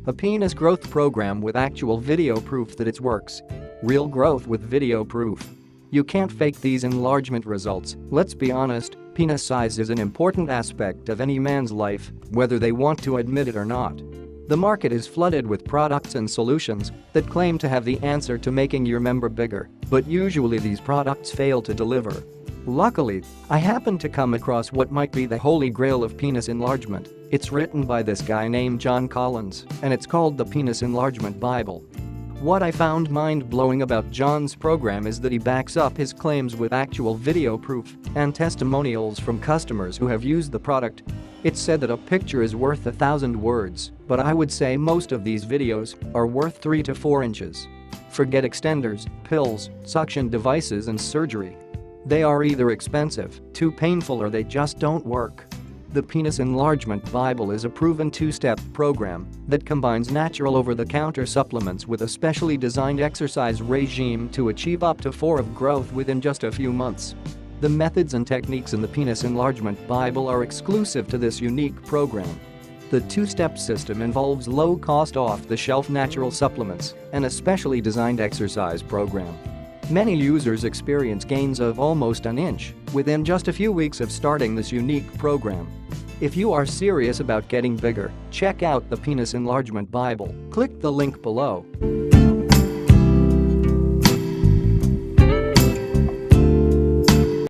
A penis growth program with actual video proof that it works. Real growth with video proof. You can't fake these enlargement results. Let's be honest, penis size is an important aspect of any man's life, whether they want to admit it or not. The market is flooded with products and solutions that claim to have the answer to making your member bigger, but usually these products fail to deliver. Luckily, I happened to come across what might be the holy grail of penis enlargement. It's written by this guy named John Collins, and it's called the Penis Enlargement Bible. What I found mind-blowing about John's program is that he backs up his claims with actual video proof and testimonials from customers who have used the product. It's said that a picture is worth 1,000 words, but I would say most of these videos are worth 3 to 4 inches. Forget extenders, pills, suction devices and surgery. They are either expensive, too painful, or they just don't work. The Penis Enlargement Bible is a proven 2-step program that combines natural over-the-counter supplements with a specially designed exercise regime to achieve up to 4 of growth within just a few months. The methods and techniques in the Penis Enlargement Bible are exclusive to this unique program. The 2-step system involves low-cost off-the-shelf natural supplements and a specially designed exercise program. Many users experience gains of almost an inch within just a few weeks of starting this unique program. If you are serious about getting bigger, check out the Penis Enlargement Bible. Click the link below.